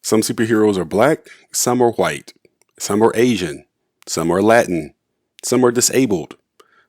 Some superheroes are black, some are white, some are Asian, some are Latin, some are disabled,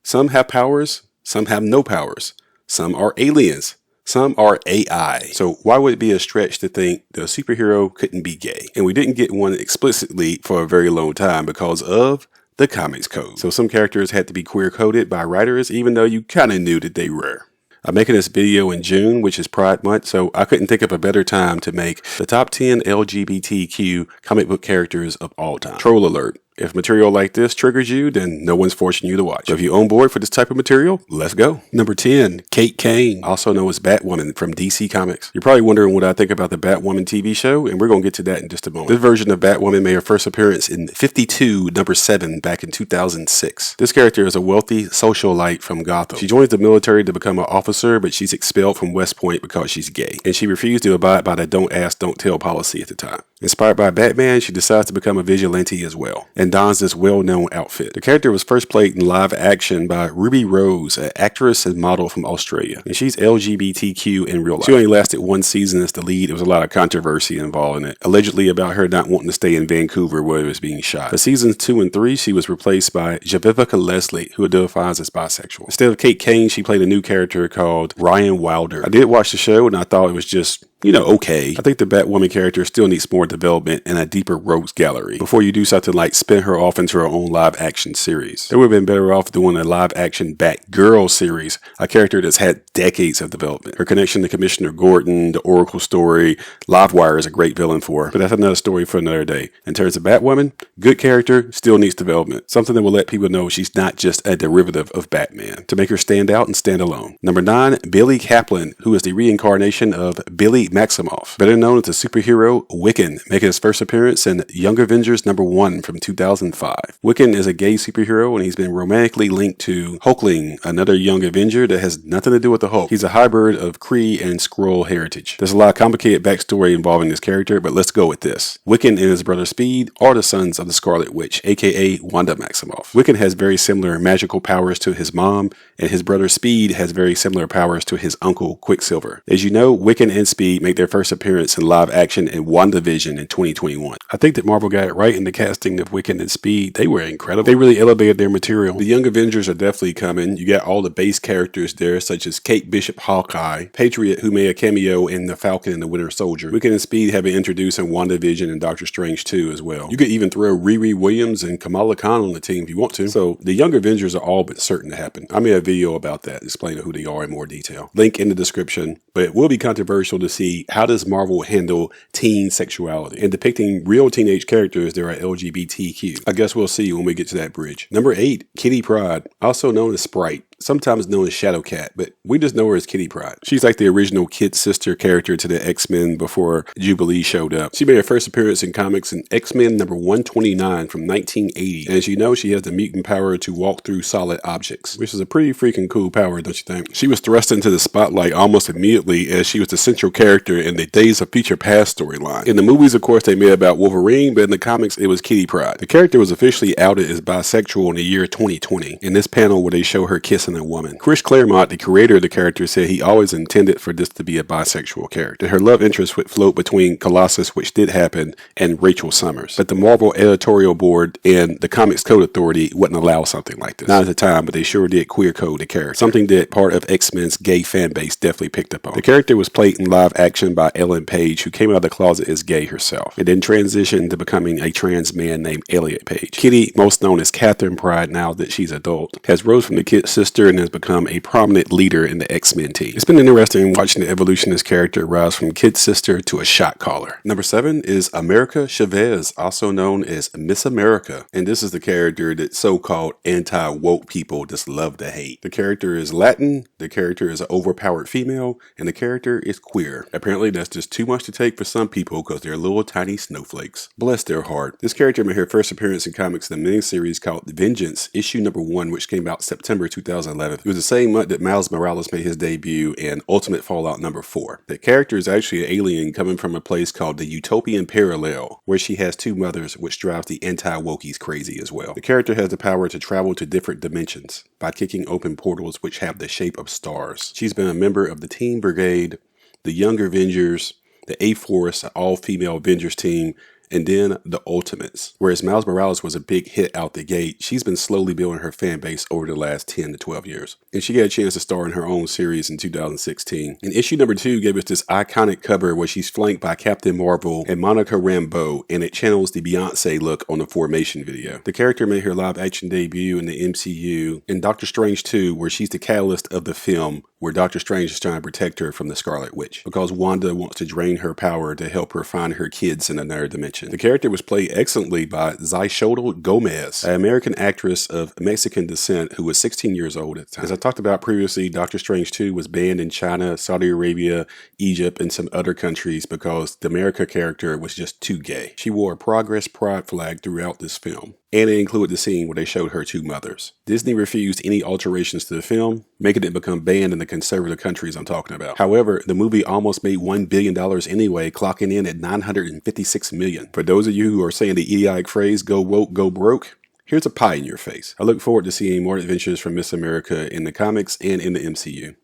some have powers, some have no powers, some are aliens, some are AI. So why would it be a stretch to think the superhero couldn't be gay? And we didn't get one explicitly for a very long time because of the comics code. So some characters had to be queer coded by writers even though you kind of knew that they were. I'm making this video in June, which is Pride Month, so I couldn't think of a better time to make the top 10 LGBTQ comic book characters of all time. Troll alert. If material like this triggers you, then no one's forcing you to watch. So if you're on board for this type of material, let's go. Number 10, Kate Kane, also known as Batwoman from DC Comics. You're probably wondering what I think about the Batwoman TV show, and we're going to get to that in just a moment. This version of Batwoman made her first appearance in 52, number 7, back in 2006. This character is a wealthy socialite from Gotham. She joins the military to become an officer, but she's expelled from West Point because she's gay, and she refused to abide by the don't ask, don't tell policy at the time. Inspired by Batman, she decides to become a vigilante as well, and dons this well-known outfit. The character was first played in live action by Ruby Rose, an actress and model from Australia, and she's LGBTQ in real life. She only lasted one season as the lead. There was a lot of controversy involved in it, allegedly about her not wanting to stay in Vancouver where it was being shot. For seasons 2 and 3, she was replaced by Chavez Leslie, who identifies as bisexual. Instead of Kate Kane, she played a new character called Ryan Wilder. I did watch the show and I thought it was just okay. I think the Batwoman character still needs more development and a deeper rogues gallery before you do something like spin her off into her own live action series. They would have been better off doing a live action Batgirl series, a character that's had decades of development. Her connection to Commissioner Gordon, the Oracle story, Livewire is a great villain for her, but that's another story for another day. In terms of Batwoman, good character, still needs development. Something that will let people know she's not just a derivative of Batman, to make her stand out and stand alone. Number 9, Billy Kaplan, who is the reincarnation of Billy Maximoff, better known as the superhero WICCAN, making his first appearance in Young Avengers number 1 from 2005. WICCAN is a gay superhero and he's been romantically linked to Hulkling, another young Avenger that has nothing to do with the Hulk. He's a hybrid of Kree and Skrull heritage. There's a lot of complicated backstory involving this character, but let's go with this. WICCAN and his brother Speed are the sons of the Scarlet Witch, aka Wanda Maximoff. WICCAN has very similar magical powers to his mom, and his brother Speed has very similar powers to his uncle Quicksilver. As you know, WICCAN and Speed make their first appearance in live action in WandaVision in 2021. I think that Marvel got it right in the casting of WICCAN and Speed. They were incredible. They really elevated their material. The Young Avengers are definitely coming. You got all the base characters there, such as Kate Bishop Hawkeye, Patriot, who made a cameo in The Falcon and the Winter Soldier. WICCAN and Speed have been introduced in WandaVision and Doctor Strange 2 as well. You could even throw Riri Williams and Kamala Khan on the team if you want to. So the Young Avengers are all but certain to happen. I made a video about that, explaining who they are in more detail. Link in the description, but it will be controversial to see how does Marvel handle teen sexuality and depicting real teenage characters that are LGBTQ. I guess we'll see when we get to that bridge. Number 8, Kitty Pryde, also known as Sprite, sometimes known as Shadowcat, but we just know her as Kitty Pryde. She's like the original kid sister character to the X-Men before Jubilee showed up. She made her first appearance in comics in X-Men number 129 from 1980. And as you know, she has the mutant power to walk through solid objects, which is a pretty freaking cool power, don't you think? She was thrust into the spotlight almost immediately as she was the central character in the Days of Future Past storyline. In the movies, of course, they made about Wolverine, but in the comics, it was Kitty Pryde. The character was officially outed as bisexual in the year 2020 in this panel where they show her kissing a woman. Chris Claremont, the creator of the character, said he always intended for this to be a bisexual character. Her love interest would float between Colossus, which did happen, and Rachel Summers. But the Marvel editorial board and the Comics Code Authority wouldn't allow something like this. Not at the time, but they sure did queer code the character. Something that part of X-Men's gay fan base definitely picked up on. The character was played in live action by Ellen Page, who came out of the closet as gay herself, and then transitioned to becoming a trans man named Elliot Page. Kitty, most known as Catherine Pryde now that she's adult, has rose from the kid sister and has become a prominent leader in the X-Men team. It's been interesting watching the evolution of this character rise from kid sister to a shot caller. Number 7 is America Chavez, also known as Miss America, and this is the character that so-called anti-woke people just love to hate. The character is Latin, the character is an overpowered female, and the character is queer. Apparently that's just too much to take for some people because they're little tiny snowflakes. Bless their heart. This character made her first appearance in comics in a miniseries called Vengeance, issue number 1, which came out September 2011. It was the same month that Miles Morales made his debut in Ultimate Fallout number 4. The character is actually an alien coming from a place called the Utopian Parallel, where she has 2 mothers, which drives the anti-wokies crazy as well. The character has the power to travel to different dimensions by kicking open portals which have the shape of stars. She's been a member of the Teen Brigade, the Young Avengers, the A-Force, an all-female Avengers team, and then the Ultimates. Whereas Miles Morales was a big hit out the gate, she's been slowly building her fan base over the last 10 to 12 years. And she got a chance to star in her own series in 2016. And issue number 2 gave us this iconic cover where she's flanked by Captain Marvel and Monica Rambeau, and it channels the Beyonce look on the Formation video. The character made her live action debut in the MCU in Doctor Strange 2, where she's the catalyst of the film, where Doctor Strange is trying to protect her from the Scarlet Witch, because Wanda wants to drain her power to help her find her kids in another dimension. The character was played excellently by Zychotl Gomez, an American actress of Mexican descent who was 16 years old at the time. As I talked about previously, Doctor Strange 2 was banned in China, Saudi Arabia, Egypt, and some other countries because the America character was just too gay. She wore a Progress Pride flag throughout this film, and it included the scene where they showed her two mothers. Disney refused any alterations to the film, making it become banned in the conservative countries I'm talking about. However, the movie almost made $1 billion anyway, clocking in at $956 million. For those of you who are saying the idiotic phrase, go woke, go broke, here's a pie in your face. I look forward to seeing more adventures from Miss America in the comics and in the MCU.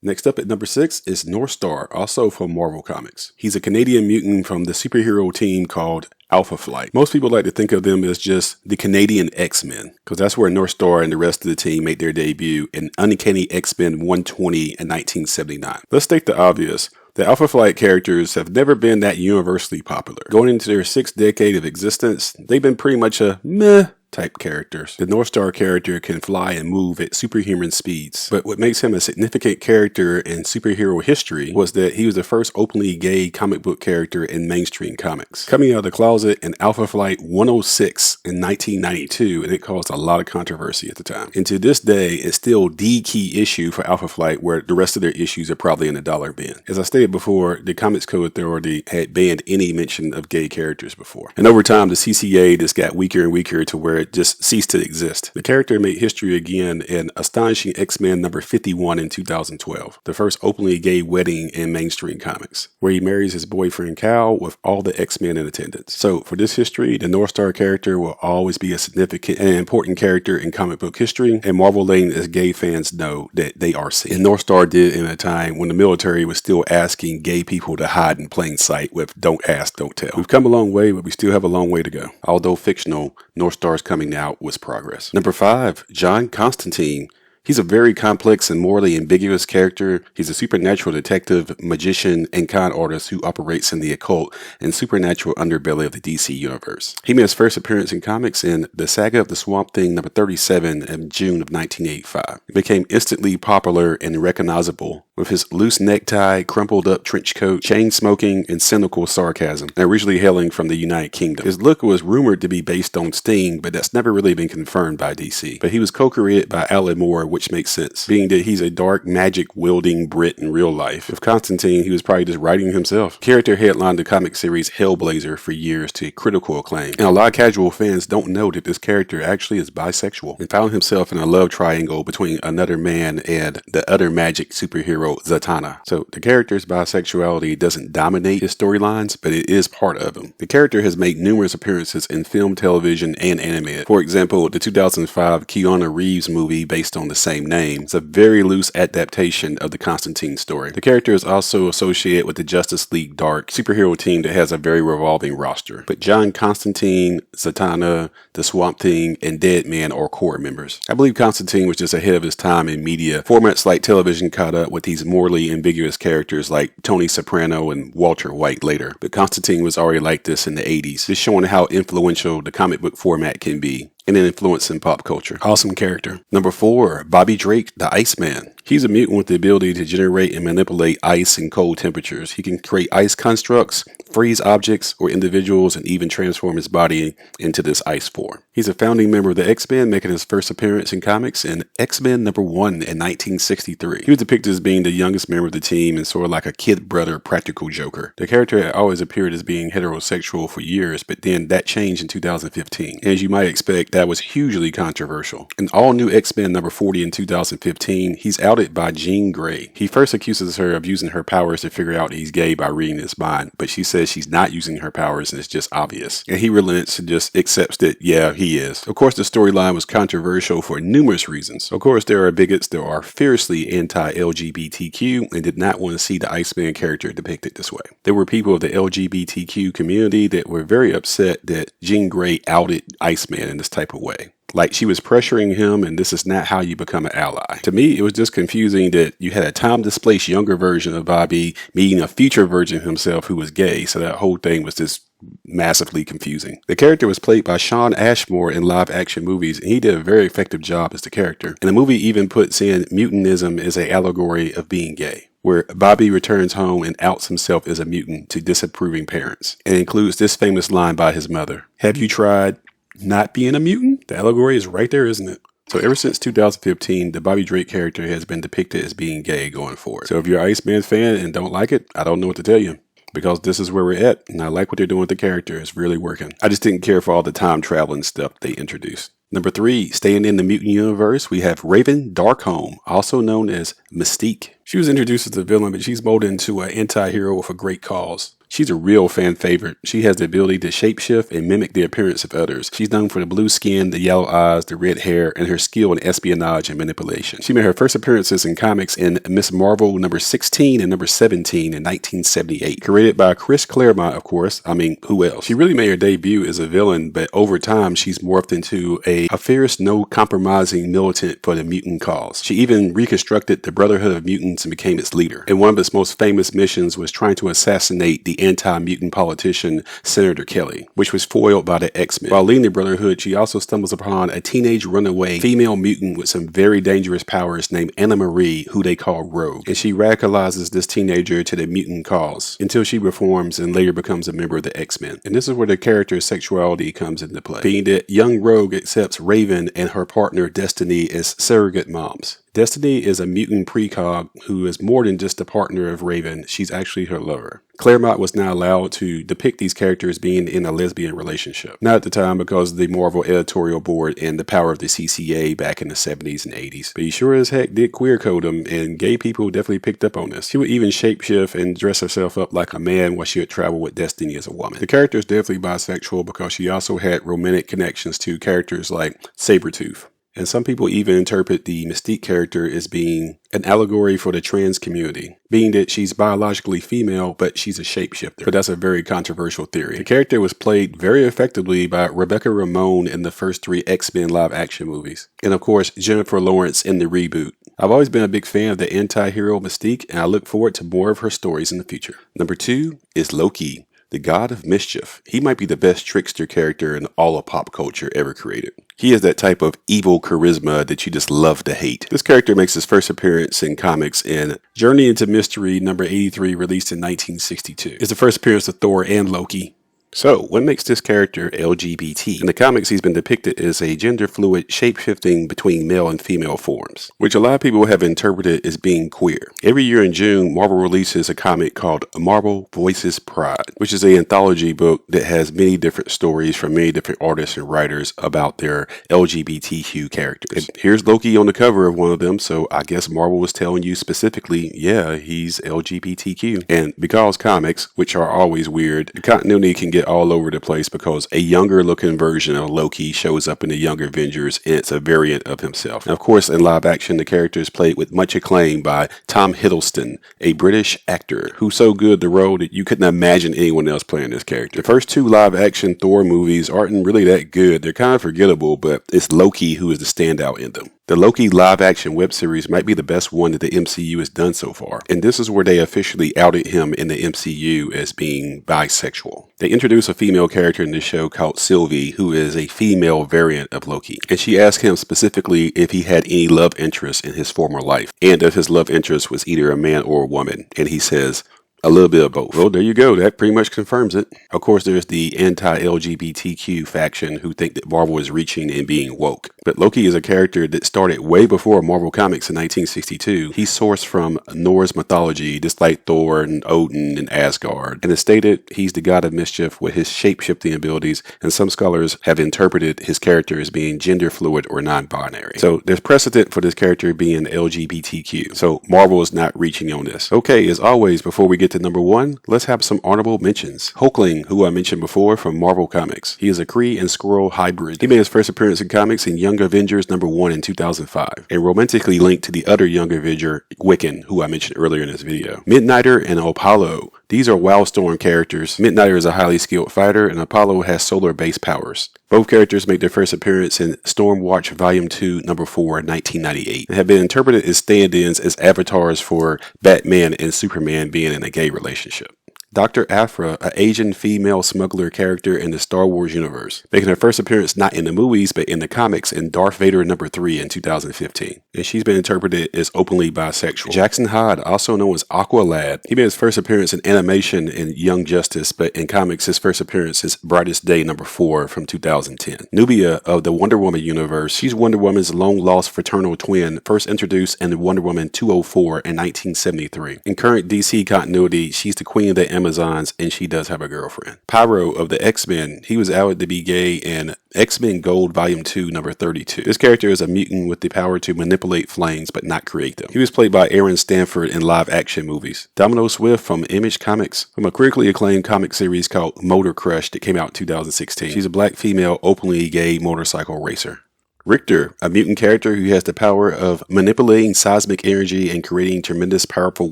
Next up at number 6 is North Star, also from Marvel Comics. He's a Canadian mutant from the superhero team called Alpha Flight. Most people like to think of them as just the Canadian X-Men, because that's where North Star and the rest of the team made their debut in Uncanny X-Men 120 in 1979. Let's state the obvious. The Alpha Flight characters have never been that universally popular. Going into their 6th decade of existence, they've been pretty much a meh type characters. The North Star character can fly and move at superhuman speeds, but what makes him a significant character in superhero history was that he was the first openly gay comic book character in mainstream comics. Coming out of the closet in Alpha Flight 106 in 1992, and it caused a lot of controversy at the time. And to this day, it's still the key issue for Alpha Flight, where the rest of their issues are probably in the dollar bin. As I stated before, the Comics Code Authority had banned any mention of gay characters before. And over time, the CCA just got weaker and weaker to where it just ceased to exist. The character made history again in Astonishing X-Men number 51 in 2012, the first openly gay wedding in mainstream comics, where he marries his boyfriend Cal with all the X-Men in attendance. So for this history, the North Star character will always be a significant and important character in comic book history, and Marvel letting as gay fans know that they are seen. And North Star did in a time when the military was still asking gay people to hide in plain sight with "don't ask, don't tell." We've come a long way, but we still have a long way to go. Although fictional, North Star's coming out was progress. Number 5, John Constantine. He's a very complex and morally ambiguous character. He's a supernatural detective, magician, and con artist who operates in the occult and supernatural underbelly of the DC universe. He made his first appearance in comics in The Saga of the Swamp Thing number 37 in June of 1985. He became instantly popular and recognizable with his loose necktie, crumpled up trench coat, chain smoking, and cynical sarcasm, and originally hailing from the United Kingdom. His look was rumored to be based on Sting, but that's never really been confirmed by DC. But he was co-created by Alan Moore, which makes sense, being that he's a dark magic-wielding Brit in real life. With Constantine, he was probably just writing himself. Character headlined the comic series Hellblazer for years to critical acclaim, and a lot of casual fans don't know that this character actually is bisexual, and found himself in a love triangle between another man and the other magic superhero Zatanna. So the character's bisexuality doesn't dominate his storylines, but it is part of him. The character has made numerous appearances in film, television, and anime. For example, the 2005 Keanu Reeves movie based on the same name is a very loose adaptation of the Constantine story. The character is also associated with the Justice League Dark superhero team that has a very revolving roster. But John Constantine, Zatanna, the Swamp Thing, and Deadman are core members. I believe Constantine was just ahead of his time in media. Formats like television caught up with these morally ambiguous characters like Tony Soprano and Walter White later, but Constantine was already like this in the 80s, just showing how influential the comic book format can be and an influence in pop culture. Awesome character. Number 4, Bobby Drake, the Iceman. He's a mutant with the ability to generate and manipulate ice and cold temperatures. He can create ice constructs, freeze objects or individuals, and even transform his body into this ice form. He's a founding member of the X-Men, making his first appearance in comics in X-Men number 1 in 1963. He was depicted as being the youngest member of the team and sort of like a kid brother practical joker. The character had always appeared as being heterosexual for years, but then that changed in 2015. And as you might expect, that was hugely controversial. In all new X-Men number 40 in 2015, he's outed by Jean Grey. He first accuses her of using her powers to figure out he's gay by reading his mind, but she says she's not using her powers and it's just obvious. And he relents and just accepts that, yeah, he is. Of course, the storyline was controversial for numerous reasons. Of course, there are bigots that are fiercely anti-LGBTQ and did not want to see the Iceman character depicted this way. There were people of the LGBTQ community that were very upset that Jean Grey outed Iceman in this type of way. Like she was pressuring him, and this is not how you become an ally. To me, it was just confusing that you had a time-displaced younger version of Bobby meeting a future version himself who was gay, so that whole thing was just massively confusing. The character was played by Shawn Ashmore in live-action movies, and he did a very effective job as the character. And the movie even puts in mutanism as an allegory of being gay, where Bobby returns home and outs himself as a mutant to disapproving parents, and includes this famous line by his mother: "Have you tried not being a mutant?" The allegory is right there, isn't it? So ever since 2015, the Bobby Drake character has been depicted as being gay going forward. So if you're an Iceman fan and don't like it, I don't know what to tell you, because this is where we're at, and I like what they're doing with the character. It's really working. I just didn't care for all the time traveling stuff they introduced. Number 3, staying in the mutant universe, we have Raven Darkholme, also known as Mystique. She was introduced as a villain, but she's molded into an anti-hero with a great cause. She's a real fan favorite. She has the ability to shapeshift and mimic the appearance of others. She's known for the blue skin, the yellow eyes, the red hair, and her skill in espionage and manipulation. She made her first appearances in comics in Miss Marvel number 16 and number 17 in 1978. Created by Chris Claremont, of course. I mean, who else? She really made her debut as a villain, but over time, she's morphed into a fierce, no-compromising militant for the mutant cause. She even reconstructed the Brotherhood of Mutants and became its leader. And one of its most famous missions was trying to assassinate the anti-mutant politician Senator Kelly, which was foiled by the X-Men. While leading the Brotherhood, she also stumbles upon a teenage runaway female mutant with some very dangerous powers named Anna Marie, who they call Rogue. And she radicalizes this teenager to the mutant cause until she reforms and later becomes a member of the X-Men. And this is where the character's sexuality comes into play, being that young Rogue accepts Raven and her partner Destiny as surrogate moms. Destiny is a mutant precog who is more than just a partner of Raven. She's actually her lover. Claremont was not allowed to depict these characters being in a lesbian relationship. Not at the time because of the Marvel editorial board and the power of the CCA back in the 70s and 80s. But he sure as heck did queer code them, and gay people definitely picked up on this. She would even shapeshift and dress herself up like a man while she would travel with Destiny as a woman. The character is definitely bisexual because she also had romantic connections to characters like Sabretooth. And some people even interpret the Mystique character as being an allegory for the trans community, being that she's biologically female, but she's a shapeshifter. But that's a very controversial theory. The character was played very effectively by Rebecca Ramone in the first 3 X-Men live-action movies. And of course, Jennifer Lawrence in the reboot. I've always been a big fan of the anti-hero Mystique, and I look forward to more of her stories in the future. Number 2 is Loki, the god of mischief. He might be the best trickster character in all of pop culture ever created. He has that type of evil charisma that you just love to hate. This character makes his first appearance in comics in Journey into Mystery number 83, released in 1962. It's the first appearance of Thor and Loki. So, what makes this character LGBT? In the comics, he's been depicted as a gender-fluid, shape-shifting between male and female forms, which a lot of people have interpreted as being queer. Every year in June, Marvel releases a comic called Marvel Voices Pride, which is an anthology book that has many different stories from many different artists and writers about their LGBTQ characters. And here's Loki on the cover of one of them, so I guess Marvel was telling you specifically, yeah, he's LGBTQ. And because comics, which are always weird, the continuity can get all over the place because a younger looking version of Loki shows up in the Younger Avengers, and it's a variant of himself. And of course, in live action, the character is played with much acclaim by Tom Hiddleston, a British actor who's so good the role that you couldn't imagine anyone else playing this character. The first 2 live action Thor movies aren't really that good. They're kind of forgettable, but it's Loki who is the standout in them. The Loki live-action web series might be the best one that the MCU has done so far, and this is where they officially outed him in the MCU as being bisexual. They introduce a female character in this show called Sylvie, who is a female variant of Loki, and she asked him specifically if he had any love interest in his former life, and if his love interest was either a man or a woman, and he says, a little bit of both. Well, there you go. That pretty much confirms it. Of course, there's the anti-LGBTQ faction who think that Marvel is reaching and being woke. But Loki is a character that started way before Marvel Comics in 1962. He's sourced from Norse mythology, just like Thor and Odin and Asgard. And it's stated he's the god of mischief with his shape-shifting abilities, and some scholars have interpreted his character as being gender fluid or non-binary. So there's precedent for this character being LGBTQ. So Marvel is not reaching on this. Okay, as always, before we get to number 1, let's have some honorable mentions. Hulkling, who I mentioned before from Marvel Comics. He is a Kree and Skrull hybrid. He made his first appearance in comics in Young Avengers number 1 in 2005, and romantically linked to the other Young Avenger, WICCAN, who I mentioned earlier in this video. Midnighter and Apollo. These are Wildstorm characters. Midnighter is a highly skilled fighter, and Apollo has solar-based powers. Both characters make their first appearance in Stormwatch Volume 2, Number 4, 1998, and have been interpreted as stand-ins as avatars for Batman and Superman being in a gay relationship. Dr. Aphra, an Asian female smuggler character in the Star Wars universe, making her first appearance not in the movies but in the comics in Darth Vader number 3 in 2015. And she's been interpreted as openly bisexual. Jackson Hyde, also known as Aqualad, he made his first appearance in animation in Young Justice, but in comics his first appearance is Brightest Day number 4 from 2010. Nubia of the Wonder Woman universe, she's Wonder Woman's long-lost fraternal twin, first introduced in Wonder Woman 204 in 1973. In current DC continuity, she's the queen of the Amazons, and she does have a girlfriend. Pyro of the X-Men, he was outed to be gay in X-Men Gold Volume 2, number 32. This character is a mutant with the power to manipulate flames but not create them. He was played by Aaron Stanford in live-action movies. Domino Swift from Image Comics, from a critically acclaimed comic series called Motor Crush that came out in 2016. She's a black female openly gay motorcycle racer. Richter, a mutant character who has the power of manipulating seismic energy and creating tremendous powerful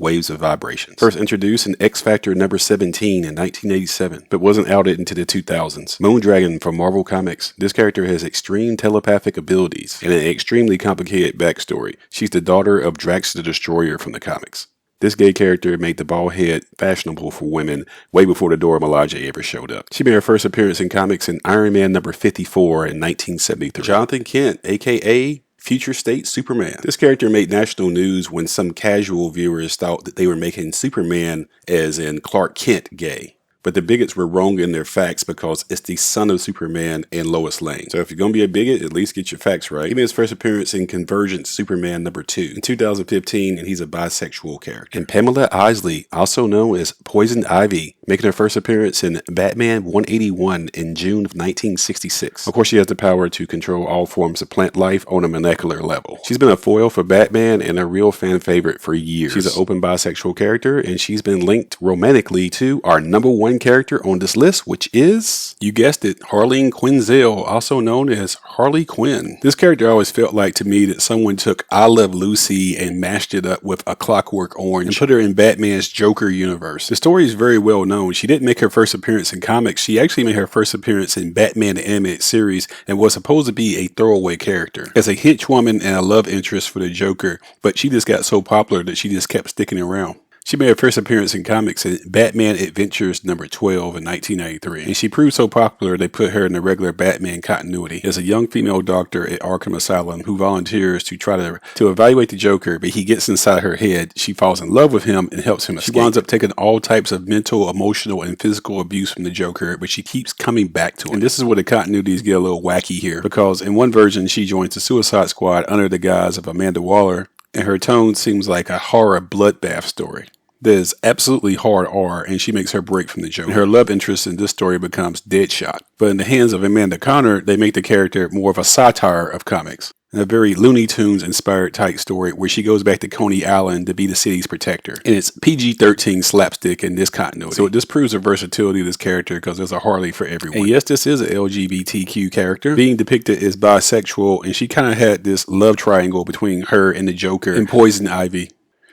waves of vibrations. First introduced in X Factor number 17 in 1987, but wasn't outed into the 2000s. Moondragon from Marvel Comics. This character has extreme telepathic abilities and an extremely complicated backstory. She's the daughter of Drax the Destroyer from the comics. This gay character made the bald head fashionable for women way before the Dora Milaje ever showed up. She made her first appearance in comics in Iron Man number 54 in 1973. Jonathan Kent, aka Future State Superman. This character made national news when some casual viewers thought that they were making Superman, as in Clark Kent, gay. But the bigots were wrong in their facts because it's the son of Superman and Lois Lane. So if you're going to be a bigot, at least get your facts right. He made his first appearance in Convergence Superman number 2 in 2015, and he's a bisexual character. And Pamela Isley, also known as Poison Ivy, making her first appearance in Batman 181 in June of 1966. Of course, she has the power to control all forms of plant life on a molecular level. She's been a foil for Batman and a real fan favorite for years. She's an open bisexual character, and she's been linked romantically to our number 1 character on this list, which is, you guessed it, Harley Quinzel, also known as Harley Quinn. This character always felt like to me that someone took I Love Lucy and mashed it up with A Clockwork Orange and put her in Batman's Joker universe. The story is very well known. She didn't make her first appearance in comics. She actually made her first appearance in Batman the Animated Series and was supposed to be a throwaway character as a henchwoman and a love interest for the Joker, but she just got so popular that she just kept sticking around. She made her first appearance in comics in Batman Adventures number 12 in 1993, and she proved so popular they put her in the regular Batman continuity as a young female doctor at Arkham Asylum who volunteers to try to evaluate the Joker, but he gets inside her head. She falls in love with him and helps him escape. She winds up taking all types of mental, emotional, and physical abuse from the Joker, but she keeps coming back to him. And this is where the continuities get a little wacky here, because in one version she joins the Suicide Squad under the guise of Amanda Waller, and her tone seems like a horror bloodbath story. There's absolutely hard R, and she makes her break from the Joker. And her love interest in this story becomes Deadshot. But in the hands of Amanda Connor, they make the character more of a satire of comics. A very Looney Tunes inspired type story where she goes back to Coney Island to be the city's protector. And it's PG-13 slapstick in this continuity. So it just proves the versatility of this character because there's a Harley for everyone. And yes, this is an LGBTQ character being depicted as bisexual, and she kind of had this love triangle between her and the Joker and Poison Ivy.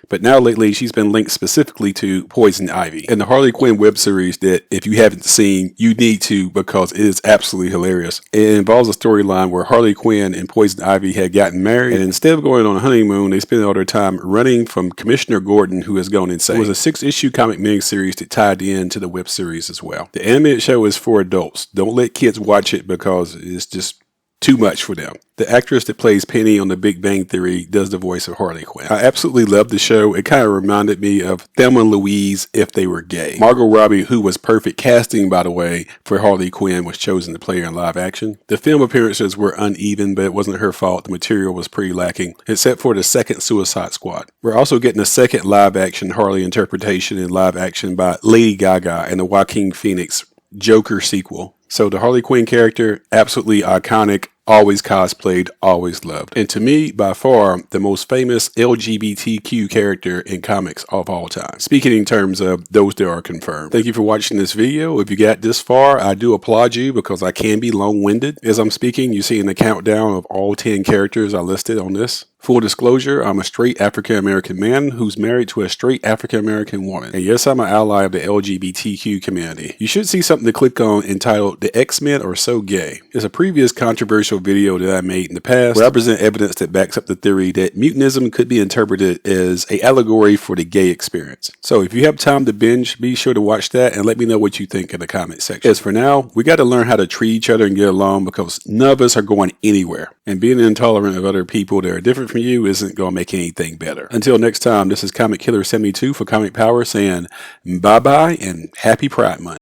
But now lately, she's been linked specifically to Poison Ivy and the Harley Quinn web series that if you haven't seen, you need to because it is absolutely hilarious. It involves a storyline where Harley Quinn and Poison Ivy had gotten married, and instead of going on a honeymoon, they spent all their time running from Commissioner Gordon, who has gone insane. It was a 6-issue comic miniseries that tied in to the web series as well. The animated show is for adults. Don't let kids watch it because it's just too much for them. The actress that plays Penny on The Big Bang Theory does the voice of Harley Quinn. I absolutely love the show. It kind of reminded me of Thelma and Louise if they were gay. Margot Robbie, who was perfect casting, by the way, for Harley Quinn, was chosen to play her in live action. The film appearances were uneven, but it wasn't her fault. The material was pretty lacking, except for the second Suicide Squad. We're also getting a second live action Harley interpretation in live action by Lady Gaga and the Joaquin Phoenix Joker sequel. So the Harley Quinn character, absolutely iconic, always cosplayed, always loved. And to me, by far, the most famous LGBTQ character in comics of all time. Speaking in terms of those that are confirmed. Thank you for watching this video. If you got this far, I do applaud you because I can be long-winded. As I'm speaking, you're seeing the countdown of all 10 characters I listed on this. Full disclosure, I'm a straight African-American man who's married to a straight African-American woman. And yes, I'm an ally of the LGBTQ community. You should see something to click on entitled The X-Men Are So Gay. It's a previous controversial video that I made in the past where I present evidence that backs up the theory that mutanism could be interpreted as an allegory for the gay experience. So if you have time to binge, be sure to watch that and let me know what you think in the comment section. As for now, we got to learn how to treat each other and get along because none of us are going anywhere. And being intolerant of other people that are different from you isn't going to make anything better. Until next time, this is Comic Killer 72 for Comic Power saying bye-bye and happy Pride Month.